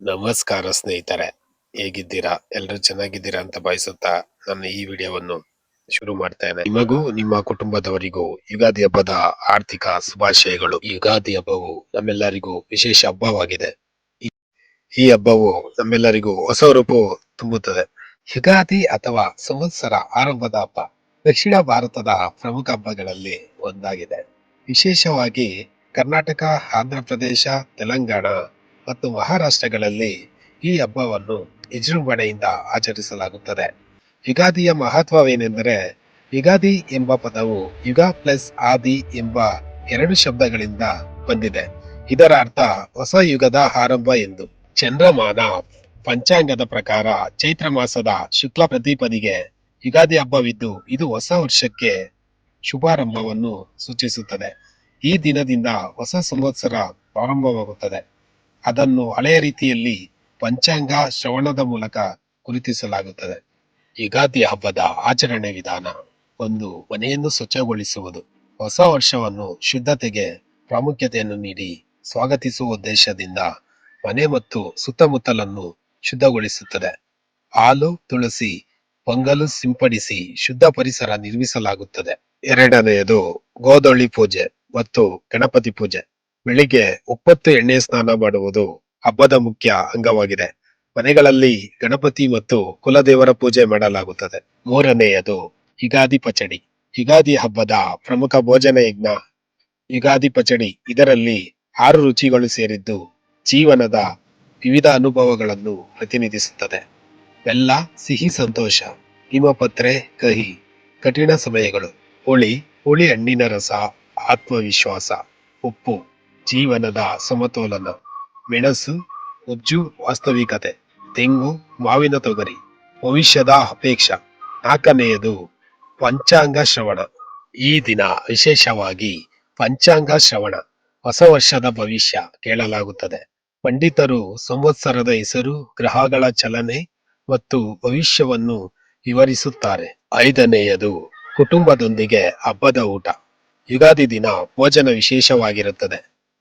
ನಮಸ್ಕಾರ ಸ್ನೇಹಿತರೆ, ಹೇಗಿದ್ದೀರಾ? ಎಲ್ರು ಚೆನ್ನಾಗಿದ್ದೀರಾ ಅಂತ ಬಯಸುತ್ತಾ ನನ್ನ ಈ ವಿಡಿಯೋವನ್ನು ಶುರು ಮಾಡ್ತೇನೆ. ನಿಮಗೂ ನಿಮ್ಮ ಕುಟುಂಬದವರಿಗೂ ಯುಗಾದಿ ಹಬ್ಬದ ಆರ್ಥಿಕ ಶುಭಾಶಯಗಳು. ಯುಗಾದಿ ಹಬ್ಬವು ನಮ್ಮೆಲ್ಲರಿಗೂ ವಿಶೇಷ ಹಬ್ಬವಾಗಿದೆ. ಈ ಹಬ್ಬವು ನಮ್ಮೆಲ್ಲರಿಗೂ ಹೊಸ ರೂಪು ತುಂಬುತ್ತದೆ. ಯುಗಾದಿ ಅಥವಾ ಸಂವತ್ಸರ ಆರಂಭದ ಹಬ್ಬ ದಕ್ಷಿಣ ಭಾರತದ ಪ್ರಮುಖ ಹಬ್ಬಗಳಲ್ಲಿ ಒಂದಾಗಿದೆ. ವಿಶೇಷವಾಗಿ ಕರ್ನಾಟಕ, ಆಂಧ್ರ ಪ್ರದೇಶ, ತೆಲಂಗಾಣ ಮತ್ತು ಮಹಾರಾಷ್ಟ್ರಗಳಲ್ಲಿ ಈ ಹಬ್ಬವನ್ನು ವಿಜೃಂಭಣೆಯಿಂದ ಆಚರಿಸಲಾಗುತ್ತದೆ. ಯುಗಾದಿಯ ಮಹತ್ವವೇನೆಂದರೆ, ಯುಗಾದಿ ಎಂಬ ಪದವು ಯುಗ ಪ್ಲಸ್ ಆದಿ ಎಂಬ ಎರಡು ಶಬ್ದಗಳಿಂದ ಬಂದಿದೆ. ಇದರ ಅರ್ಥ ಹೊಸ ಯುಗದ ಆರಂಭ ಎಂದು. ಚಂದ್ರಮಾನ ಪಂಚಾಂಗದ ಪ್ರಕಾರ ಚೈತ್ರ ಮಾಸದ ಶುಕ್ಲ ಪ್ರತಿಪದಿಗೆ ಯುಗಾದಿ ಹಬ್ಬವಿದ್ದು, ಇದು ಹೊಸ ವರ್ಷಕ್ಕೆ ಶುಭಾರಂಭವನ್ನು ಸೂಚಿಸುತ್ತದೆ. ಈ ದಿನದಿಂದ ಹೊಸ ಸಂವತ್ಸರ ಪ್ರಾರಂಭವಾಗುತ್ತದೆ. ಅದನ್ನು ಹಳೆಯ ರೀತಿಯಲ್ಲಿ ಪಂಚಾಂಗ ಶ್ರವಣದ ಮೂಲಕ ಗುರುತಿಸಲಾಗುತ್ತದೆ. ಯುಗಾದಿ ಹಬ್ಬದ ಆಚರಣೆ ವಿಧಾನ: 1. ಮನೆಯನ್ನು ಸ್ವಚ್ಛಗೊಳಿಸುವುದು. ಹೊಸ ವರ್ಷವನ್ನು ಶುದ್ಧತೆಗೆ ಪ್ರಾಮುಖ್ಯತೆಯನ್ನು ನೀಡಿ ಸ್ವಾಗತಿಸುವ ಉದ್ದೇಶದಿಂದ ಮನೆ ಮತ್ತು ಸುತ್ತಮುತ್ತಲನ್ನು ಶುದ್ಧಗೊಳಿಸುತ್ತದೆ. ಹಾಲು, ತುಳಸಿ, ಪೊಂಗಲು ಸಿಂಪಡಿಸಿ ಶುದ್ಧ ಪರಿಸರ ನಿರ್ಮಿಸಲಾಗುತ್ತದೆ. 2ನೇಯದು ಗೋಧೂಳಿ ಪೂಜೆ ಮತ್ತು ಗಣಪತಿ ಪೂಜೆ. ಬೆಳಿಗ್ಗೆ 9 ಎಣ್ಣೆ ಸ್ನಾನ ಮಾಡುವುದು ಹಬ್ಬದ ಮುಖ್ಯ ಅಂಗವಾಗಿದೆ. ಮನೆಗಳಲ್ಲಿ ಗಣಪತಿ ಮತ್ತು ಕುಲದೇವರ ಪೂಜೆ ಮಾಡಲಾಗುತ್ತದೆ. 3ನೇಯದು ಯುಗಾದಿ ಪಚಡಿ. ಯುಗಾದಿ ಹಬ್ಬದ ಪ್ರಮುಖ ಭೋಜನ ಯಜ್ಞ ಯುಗಾದಿ ಪಚಡಿ. ಇದರಲ್ಲಿ 6 ರುಚಿಗಳು ಸೇರಿದ್ದು ಜೀವನದ ವಿವಿಧ ಅನುಭವಗಳನ್ನು ಪ್ರತಿನಿಧಿಸುತ್ತದೆ. ಬೆಲ್ಲ ಸಿಹಿ ಸಂತೋಷ, ಹಿಮಪತ್ರೆ ಕಹಿ ಕಠಿಣ ಸಮಯಗಳು, ಹುಳಿ ಹಣ್ಣಿನ ರಸ ಆತ್ಮವಿಶ್ವಾಸ, ಉಪ್ಪು ಜೀವನದ ಸಮತೋಲನ, ಮೆಣಸು ಉಜ್ಜು ವಾಸ್ತವಿಕತೆ, ತೆಂಗು ಮಾವಿನ ತೊಗರಿ ಭವಿಷ್ಯದ ಅಪೇಕ್ಷ. 4ನೇಯದು ಪಂಚಾಂಗ ಶ್ರವಣ. ಈ ದಿನ ವಿಶೇಷವಾಗಿ ಪಂಚಾಂಗ ಶ್ರವಣ, ಹೊಸ ವರ್ಷದ ಭವಿಷ್ಯ ಕೇಳಲಾಗುತ್ತದೆ. ಪಂಡಿತರು ಸಂವತ್ಸರದ ಹೆಸರು, ಗ್ರಹಗಳ ಚಲನೆ ಮತ್ತು ಭವಿಷ್ಯವನ್ನು ವಿವರಿಸುತ್ತಾರೆ. 5ನೇಯದು ಕುಟುಂಬದೊಂದಿಗೆ ಹಬ್ಬದ ಊಟ. ಯುಗಾದಿ ದಿನ ಭೋಜನ ವಿಶೇಷವಾಗಿರುತ್ತದೆ.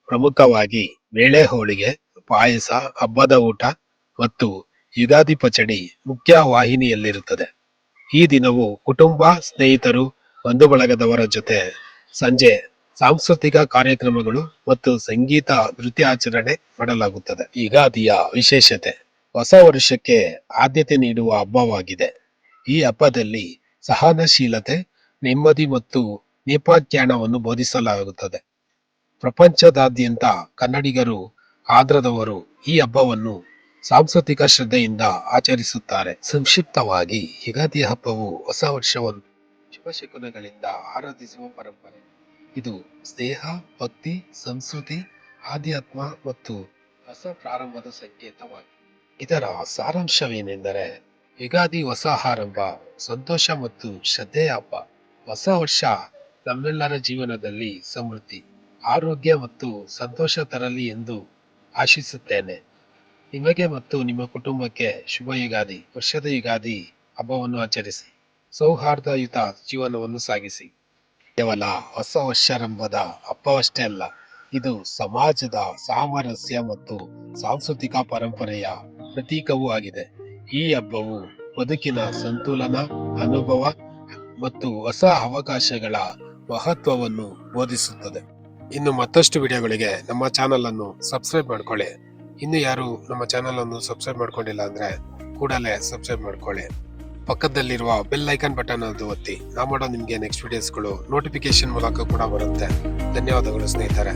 ಪ್ರಮುಖವಾಗಿ ಬೇಳೆ ಹೋಳಿಗೆ, ಪಾಯಸ, ಹಬ್ಬದ ಊಟ ಮತ್ತು ಯುಗಾದಿ ಪಚಡಿ ಮುಖ್ಯ ವಾಹಿನಿಯಲ್ಲಿರುತ್ತದೆ. ಈ ದಿನವು ಕುಟುಂಬ, ಸ್ನೇಹಿತರು, ಬಂಧು ಬಳಗದವರ ಜೊತೆ ಸಂಜೆ ಸಾಂಸ್ಕೃತಿಕ ಕಾರ್ಯಕ್ರಮಗಳು ಮತ್ತು ಸಂಗೀತ, ನೃತ್ಯ ಆಚರಣೆ ಮಾಡಲಾಗುತ್ತದೆ. ಯುಗಾದಿಯ ವಿಶೇಷತೆ: ಹೊಸ ವರ್ಷಕ್ಕೆ ಆದ್ಯತೆ ನೀಡುವ ಹಬ್ಬವಾಗಿದೆ. ಈ ಹಬ್ಬದಲ್ಲಿ ಸಹನಶೀಲತೆ, ನೆಮ್ಮದಿ ಮತ್ತು ನೇಪಾಖ್ಯಾನವನ್ನು ಬೋಧಿಸಲಾಗುತ್ತದೆ. ಪ್ರಪಂಚದಾದ್ಯಂತ ಕನ್ನಡಿಗರು, ಆಂಧ್ರದವರು ಈ ಹಬ್ಬವನ್ನು ಸಾಂಸ್ಕೃತಿಕ ಶ್ರದ್ಧೆಯಿಂದ ಆಚರಿಸುತ್ತಾರೆ. ಸಂಕ್ಷಿಪ್ತವಾಗಿ, ಯುಗಾದಿ ಹಬ್ಬವು ಹೊಸ ವರ್ಷವನ್ನು ಶುಭಶಕುನಗಳಿಂದ ಆರಾಧಿಸುವ ಪರಂಪರೆ. ಇದು ಸ್ನೇಹ, ಭಕ್ತಿ, ಸಂಸ್ಕೃತಿ, ಆಧ್ಯಾತ್ಮ ಮತ್ತು ಹೊಸ ಪ್ರಾರಂಭದ ಸಂಕೇತವಾಗಿದೆ. ಇದರ ಸಾರಾಂಶವೇನೆಂದರೆ, ಯುಗಾದಿ ಹೊಸ ಆರಂಭ, ಸಂತೋಷ ಮತ್ತು ಶ್ರದ್ಧೆಯ ಹಬ್ಬ. ಹೊಸ ವರ್ಷ ನಮ್ಮೆಲ್ಲರ ಜೀವನದಲ್ಲಿ ಸಮೃದ್ಧಿ, ಆರೋಗ್ಯ ಮತ್ತು ಸಂತೋಷ ತರಲಿ ಎಂದು ಆಶಿಸುತ್ತೇನೆ. ನಿಮಗೆ ಮತ್ತು ನಿಮ್ಮ ಕುಟುಂಬಕ್ಕೆ ಶುಭ ಯುಗಾದಿ. ವರ್ಷದ ಯುಗಾದಿ ಹಬ್ಬವನ್ನು ಆಚರಿಸಿ ಸೌಹಾರ್ದಯುತ ಜೀವನವನ್ನು ಸಾಗಿಸಿ. ಕೇವಲ ಹೊಸ ವರ್ಷಾರಂಭದ ಹಬ್ಬವಷ್ಟೇ ಅಲ್ಲ, ಇದು ಸಮಾಜದ ಸಾಮರಸ್ಯ ಮತ್ತು ಸಾಂಸ್ಕೃತಿಕ ಪರಂಪರೆಯ ಪ್ರತೀಕವೂ ಆಗಿದೆ. ಈ ಹಬ್ಬವು ಬದುಕಿನ ಸಂತುಲನ, ಅನುಭವ ಮತ್ತು ಹೊಸ ಅವಕಾಶಗಳ ಮಹತ್ವವನ್ನು ಬೋಧಿಸುತ್ತದೆ. ಇನ್ನು ಮತ್ತಷ್ಟು ವಿಡಿಯೋಗಳಿಗೆ ನಮ್ಮ ಚಾನಲ್ ಅನ್ನು ಸಬ್ಸ್ಕ್ರೈಬ್ ಮಾಡ್ಕೊಳ್ಳಿ. ಇನ್ನು ಯಾರು ನಮ್ಮ ಚಾನಲ್ ಅನ್ನು ಸಬ್ಸ್ಕ್ರೈಬ್ ಮಾಡ್ಕೊಂಡಿಲ್ಲ ಅಂದ್ರೆ ಕೂಡಲೇ ಸಬ್ಸ್ಕ್ರೈಬ್ ಮಾಡ್ಕೊಳ್ಳಿ. ಪಕ್ಕದಲ್ಲಿರುವ ಬೆಲ್ ಐಕಾನ್ ಬಟನ್ ಅನ್ನು ಒತ್ತಿ. ನಾವು ಮಾಡೋ ನಿಮಗೆ ನೆಕ್ಸ್ಟ್ ವಿಡಿಯೋಸ್ಗಳು ನೋಟಿಫಿಕೇಶನ್ ಮೂಲಕ ಕೂಡ ಬರುತ್ತೆ. ಧನ್ಯವಾದಗಳು ಸ್ನೇಹಿತರೆ.